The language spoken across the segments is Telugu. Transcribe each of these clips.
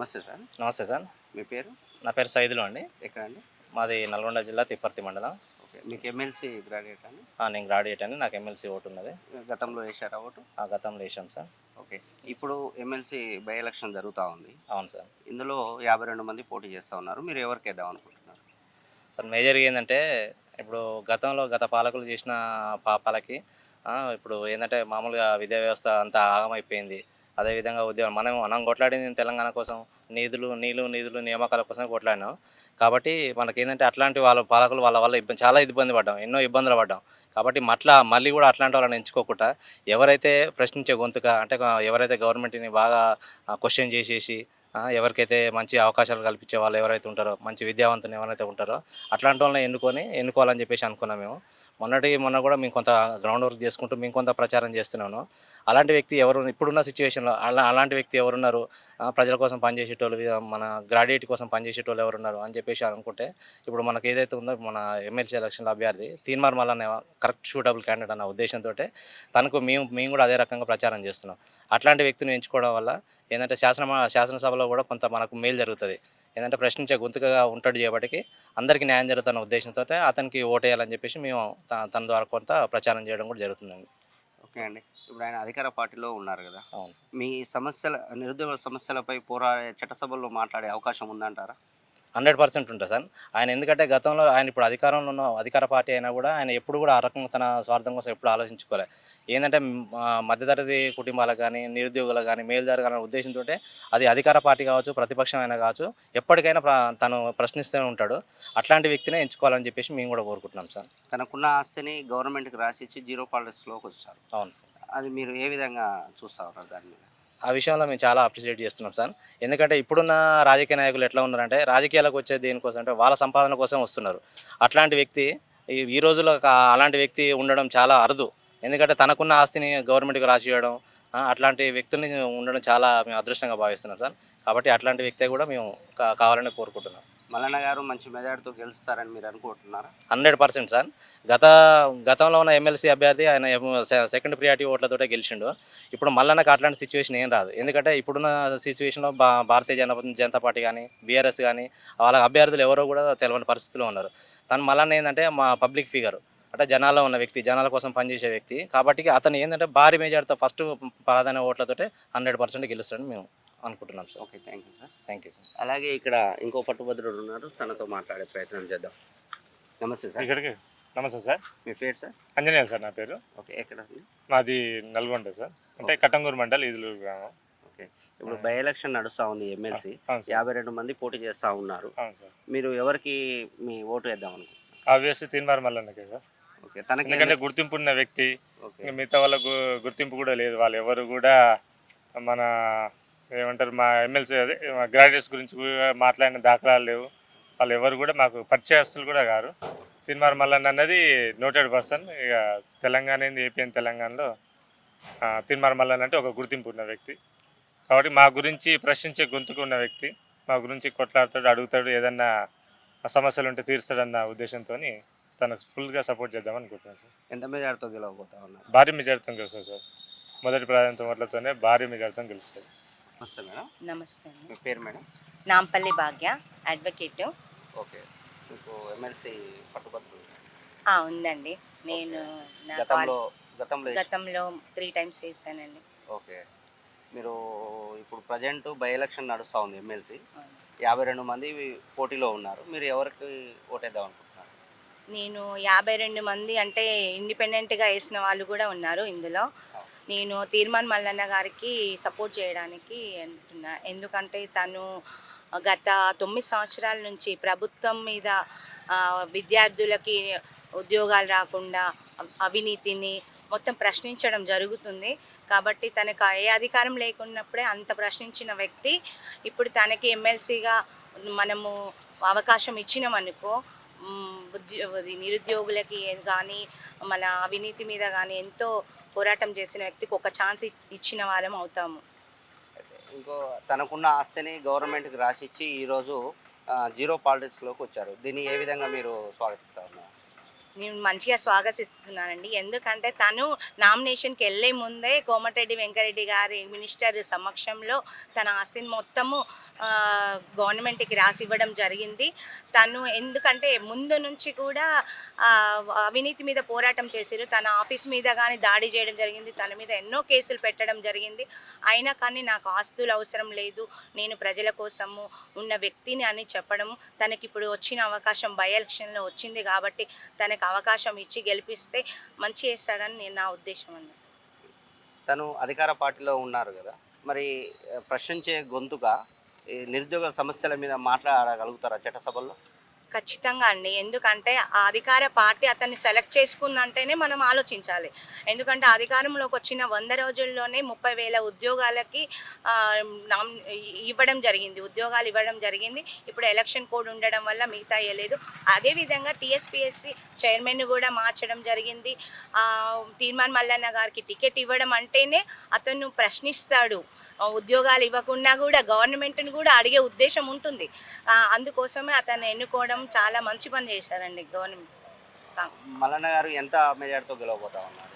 నమస్తే సార్. నమస్తే సార్. మీ పేరు? నా పేరు సైదులు అండి. ఎక్కడండి? మాది నల్గొండ జిల్లా తిప్పర్తి మండలం. ఓకే. మీకు ఎమ్మెల్సీ గ్రాడ్యుయేట్ అండి? నేను గ్రాడ్యుయేట్ అండి. నాకు ఎమ్మెల్సీ ఓటు ఉన్నది. గతంలో వేశారా ఓటు? గతంలో వేసాం సార్. ఓకే. ఇప్పుడు ఎమ్మెల్సీ బై ఎలక్షన్ జరుగుతూ ఉంది. అవును సార్. ఇందులో 52 మంది పోటీ చేస్తూ ఉన్నారు. మీరు ఎవరికి వేద్దాం అనుకుంటున్నారు? సార్ మేజర్గా ఏంటంటే ఇప్పుడు గత పాలకులు చేసిన పాపాలకి ఇప్పుడు ఏంటంటే మామూలుగా విద్యా వ్యవస్థ అంతా ఆగమైపోయింది. అదేవిధంగా ఉద్యోగం మనం కొట్లాడింది తెలంగాణ కోసం నిధులు నియామకాల కోసం కొట్లాడినాం. కాబట్టి మనకేంటంటే అట్లాంటి వాళ్ళ పాలకులు వాళ్ళ వల్ల చాలా ఇబ్బంది పడ్డాం, ఎన్నో ఇబ్బందులు పడ్డాం. కాబట్టి మళ్ళీ కూడా అట్లాంటి వాళ్ళని ఎంచుకోకుండా ఎవరైతే ప్రశ్నించే గొంతుక అంటే ఎవరైతే గవర్నమెంట్ని బాగా క్వశ్చన్ చేసేసి ఎవరికైతే మంచి అవకాశాలు కల్పించే వాళ్ళు ఎవరైతే ఉంటారో, మంచి విద్యావంతులు ఎవరైతే ఉంటారో అట్లాంటి వాళ్ళని ఎన్నుకోవాలని చెప్పేసి అనుకున్నాం మేము. మొన్న కూడా మేము కొంత గ్రౌండ్ వర్క్ చేసుకుంటూ మేము కొంత ప్రచారం చేస్తున్నాను. అలాంటి వ్యక్తి ఎవరు ఇప్పుడున్న సిచ్యువేషన్లో అలాంటి వ్యక్తి ఎవరున్నారు, ప్రజల కోసం పనిచేసేటోళ్ళు, మన గ్రాడ్యుయేట్ కోసం పనిచేసేటోళ్ళు ఎవరున్నారు అని చెప్పేసి అనుకుంటే ఇప్పుడు మనకు ఏదైతే ఉందో మన ఎమ్మెల్సీ ఎలక్షన్లో అభ్యర్థి Teenmaar Mallanna correct suitable candidate అన్న ఉద్దేశంతో తనకు మేము కూడా అదే రకంగా ప్రచారం చేస్తున్నాం. అట్లాంటి వ్యక్తిని ఎంచుకోవడం వల్ల ఏంటంటే శాసనసభలో కూడా కొంత మనకు మేలు జరుగుతుంది. ఏంటంటే ప్రశ్నించే గొంతుకగా ఉంటాడు చేయబట్టి అందరికీ న్యాయం జరుగుతున్న ఉద్దేశంతో అతనికి ఓటేయాలని చెప్పేసి మేము తన ద్వారా కొంత ప్రచారం చేయడం కూడా జరుగుతుందండి. ఓకే అండి. ఇప్పుడు ఆయన అధికార పార్టీలో ఉన్నారు కదా, అవును. మీ నిరుద్యోగ సమస్యలపై చట్టసభల్లో మాట్లాడే అవకాశం ఉందంటారా? 100% ఉంటుంది సార్. ఆయన ఎందుకంటే గతంలో ఆయన ఇప్పుడు అధికారంలో ఉన్న అధికార పార్టీ అయినా కూడా ఆయన ఎప్పుడు కూడా ఆ రకంగా తన స్వార్థం కోసం ఎప్పుడు ఆలోచించుకోలే. ఏంటంటే మధ్యతరగతి కుటుంబాలకు కానీ నిరుద్యోగులకు కానీ మేలు జరగాలనే ఉద్దేశంతో అది అధికార పార్టీ కావచ్చు, ప్రతిపక్షం అయినా కావచ్చు, ఎప్పటికైనా తను ప్రశ్నిస్తూనే ఉంటాడు. అట్లాంటి వ్యక్తినే ఎంచుకోవాలని చెప్పేసి మేము కూడా కోరుకుంటున్నాం సార్. తనకున్న ఆస్తిని గవర్నమెంట్కి రాసిచ్చి జీరో పాలిటిక్స్లోకి వచ్చారు. అవును సార్. అది మీరు ఏ విధంగా చూస్తూ ఉన్నారు దాని మీద? ఆ విషయంలో మేము చాలా అప్రిషియేట్ చేస్తున్నాం సార్. ఎందుకంటే ఇప్పుడున్న రాజకీయ నాయకులు ఎట్లా ఉన్నారంటే రాజకీయాలకు వచ్చే దేనికోసం అంటే వాళ్ళ సంపాదన కోసం వస్తున్నారు. అట్లాంటి వ్యక్తి ఈ రోజుల్లో అలాంటి వ్యక్తి ఉండడం చాలా అరుదు. ఎందుకంటే తనకున్న ఆస్తిని గవర్నమెంట్కి రాసివ్వడం, అట్లాంటి వ్యక్తుల్ని ఉండడం చాలా మేము అదృష్టంగా భావిస్తున్నాం సార్. కాబట్టి అట్లాంటి వ్యక్తే కూడా మేము కావాలని కోరుకుంటున్నాం. మల్లన్న గారు మంచి మెజార్టీతో గెలుస్తారని మీరు అనుకుంటున్నారా? 100% సార్. గతంలో ఉన్న ఎమ్మెల్సీ అభ్యర్థి ఆయన సెకండ్ ప్రియారిటీ ఓట్లతోటే గెలిచిండు. ఇప్పుడు మల్లన్నకు అట్లాంటి సిచ్యువేషన్ ఏం రాదు. ఎందుకంటే ఇప్పుడున్న సిచ్యువేషన్లో భారతీయ జనతా పార్టీ కానీ, బీఆర్ఎస్ కానీ వాళ్ళ అభ్యర్థులు ఎవరో కూడా తెలియని పరిస్థితిలో ఉన్నారు. మల్లన్న ఏంటంటే మా పబ్లిక్ ఫిగర్ అంటే జనాల్లో ఉన్న వ్యక్తి, జనాల కోసం పనిచేసే వ్యక్తి. కాబట్టి అతను ఏంటంటే భారీ మెజార్టీతో ఫస్ట్ ప్రాధాన్య ఓట్లతోటే 100% గెలుస్తాడని మేము అనుకుంటున్నాం sir. Okay, thank you sir. Thank you sir. అలాగే ఇక్కడ ఇంకో పట్టుభద్రుడు ఉన్నారు, తనతో మాట్లాడే ప్రయత్నం చేద్దాం. నమస్తే సార్. నమస్తే సార్. మీ పేరు సార్? అంజనేయులు సార్ నా పేరు. ఓకే, ఎక్కడ? మాది నల్గొండ సార్, అంటే కట్టంగూరు మండల్ ఈదులూరు గ్రామం. ఓకే. ఇప్పుడు బై ఎలక్షన్ నడుస్తూ ఉంది ఎమ్మెల్సీ, 52 మంది పోటీ చేస్తూ ఉన్నారు. అవును సార్. మీరు ఎవరికి మీ ఓటు వేద్దాం అనుకుంటున్నారు? ఆబ్వియస్లీ తీన్మార్ మల్లన్నకే సార్. ఓకే. తనకి ఎందుకంటే గుర్తింపు ఉన్న వ్యక్తి, మిగతా వాళ్ళకు గుర్తింపు కూడా లేదు. వాళ్ళు ఎవరు కూడా మన ఏమంటారు మా ఎమ్మెల్సీ అదే గ్రాడ్యుయేట్స్ గురించి మాట్లాడిన దాఖలాలు లేవు. వాళ్ళు ఎవరు కూడా మాకు పరిచయస్తులు కూడా కాదు. తీన్మార్ మల్లన్న అన్నది నోటెడ్ పర్సన్. ఇక తెలంగాణ ఏపీ అని తెలంగాణలో తీన్మార్ మల్లన్న అంటే ఒక గుర్తింపు ఉన్న వ్యక్తి. కాబట్టి మా గురించి ప్రశ్నించే గొంతుకు ఉన్న వ్యక్తి, మా గురించి కొట్లాడుతాడు, అడుగుతాడు, ఏదన్నా సమస్యలు ఉంటే తీరుస్తాడన్న ఉద్దేశంతో తనకు ఫుల్గా సపోర్ట్ చేద్దామని అనుకుంటున్నాను సార్. ఎంత మెజార్టీతో గెలవబోతా ఉన్నారు? భారీ మెజార్టీతో గెలుస్తుంది సార్. మొదటి ప్రాధాన్యత ఓట్లతోనే భారీ మెజార్టీతో గెలుస్తుంది. నమస్తే మేడం. నమస్తే అండి. మీ పేరు మేడం? నాంపల్లి భాగ్య, అడ్వకేట్. ఓకే. మీకు ఎమ్మెల్సీ పట్టుబడుతుంది? ఉందండి. నేను గతంలో 3 times వేసానండి. ఓకే. మీరు ఇప్పుడు ప్రజెంట్ బై ఎలక్షన్ నడుస్తూ ఉంది ఎమ్మెల్సీ, 52 మంది పోటీలో ఉన్నారు. మీరు ఎవరికి ఓటేద్దాం అనుకుంటున్నారు? నేను 52 మంది అంటే ఇండిపెండెంట్గా వేసిన వాళ్ళు కూడా ఉన్నారు ఇందులో. నేను తీర్మాన్ మల్లన్న గారికి సపోర్ట్ చేయడానికి అంటున్నా. ఎందుకంటే తను గత 9 సంవత్సరాల నుంచి ప్రభుత్వం మీద విద్యార్థులకి ఉద్యోగాలు రాకుండా అవినీతిని మొత్తం ప్రశ్నించడం జరుగుతుంది. కాబట్టి తనకు ఏ అధికారం లేకున్నప్పుడే అంత ప్రశ్నించిన వ్యక్తి ఇప్పుడు తనకి ఎమ్మెల్సీగా మనము అవకాశం ఇచ్చినామనుకో, నిరుద్యోగులకి కానీ మన అవినీతి మీద కానీ ఎంతో పోరాటం చేసిన వ్యక్తికి ఒక ఛాన్స్ ఇచ్చిన వారం అవుతాము. ఇంకో తనకున్న ఆస్తిని గవర్నమెంట్కి రాసిచ్చి ఈరోజు జీరో పాలిటిక్స్లోకి వచ్చారు. దీన్ని ఏ విధంగా మీరు స్వాగతిస్తా ఉన్నారు? నేను మంచిగా స్వాగతిస్తున్నానండి. ఎందుకంటే తను నామినేషన్కి వెళ్ళే ముందే కోమటిరెడ్డి వెంకరెడ్డి గారి మినిస్టర్ సమక్షంలో తన ఆస్తిని మొత్తము గవర్నమెంట్కి రాసి ఇవ్వడం జరిగింది. తను ఎందుకంటే ముందు నుంచి కూడా అవినీతి మీద పోరాటం చేశారు. తన ఆఫీస్ మీద కానీ దాడి చేయడం జరిగింది. తన మీద ఎన్నో కేసులు పెట్టడం జరిగింది. అయినా కానీ నాకు ఆస్తులు అవసరం లేదు, నేను ప్రజల కోసము ఉన్న వ్యక్తిని అని చెప్పడం, తనకి ఇప్పుడు వచ్చిన అవకాశం బై ఎలక్షన్లో వచ్చింది కాబట్టి తనకు అవకాశం ఇచ్చి గెలిపిస్తే మంచి చేస్తాడని నా ఉద్దేశం అండి. తను అధికార పార్టీలో ఉన్నారు కదా, మరి ప్రశ్నించే గొంతుగా ఈ నిరుద్యోగ సమస్యల మీద మాట్లాడగలుగుతారా చట్టసభల్లో? ఖచ్చితంగా అండి. ఎందుకంటే ఆ అధికార పార్టీ అతన్ని సెలెక్ట్ చేసుకుందంటేనే మనం ఆలోచించాలి. ఎందుకంటే అధికారంలోకి వచ్చిన 100 రోజుల్లోనే 30,000 ఉద్యోగాలకి ఉద్యోగాలు ఇవ్వడం జరిగింది. ఇప్పుడు ఎలక్షన్ కోడ్ ఉండడం వల్ల మిగతా ఇవ్వలేదు. అదేవిధంగా టీఎస్పీఎస్సీ చైర్మన్ కూడా మార్చడం జరిగింది. తీర్మాన్ మల్లన్న గారికి టికెట్ ఇవ్వడం అంటేనే అతను ప్రశ్నిస్తాడు. ఉద్యోగాలు ఇవ్వకుండా కూడా గవర్నమెంట్ని కూడా అడిగే ఉద్దేశం ఉంటుంది. అందుకోసమే అతన్ని ఎన్నుకోవడం చాలా మంచి పని చేశారండి గవర్నమెంట్. మల్లన్న గారు ఎంత మెజార్టీతో గెలవబోతా ఉన్నారు?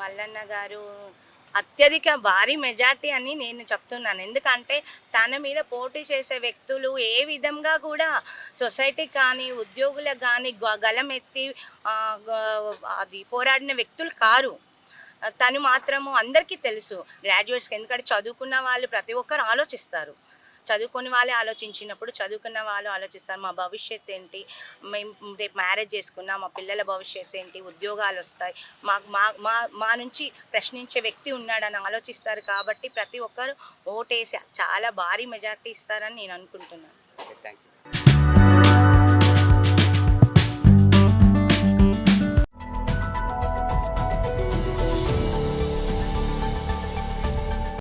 మల్లన్న గారు అత్యధిక భారీ మెజార్టీ అని నేను చెప్తున్నాను. ఎందుకంటే తన మీద పోటీ చేసే వ్యక్తులు ఏ విధంగా కూడా సొసైటీకి కానీ ఉద్యోగులకు కానీ గలం ఎత్తి అది పోరాడిన వ్యక్తులు కారు. తను మాత్రము అందరికీ తెలుసు గ్రాడ్యుయేట్స్కి, ఎందుకంటే చదువుకున్న వాళ్ళు ప్రతి ఒక్కరు ఆలోచిస్తారు. చదువుకొని వాళ్ళే ఆలోచించినప్పుడు చదువుకున్న వాళ్ళు ఆలోచిస్తారు, మా భవిష్యత్ ఏంటి, మేము రేపు మ్యారేజ్ చేసుకున్నా మా పిల్లల భవిష్యత్ ఏంటి, ఉద్యోగాలు వస్తాయి, మా నుంచి ప్రశ్నించే వ్యక్తి ఉన్నాడని ఆలోచిస్తారు. కాబట్టి ప్రతి ఒక్కరు ఓటేసి చాలా భారీ మెజార్టీ ఇస్తారని నేను అనుకుంటున్నాను. Thank you.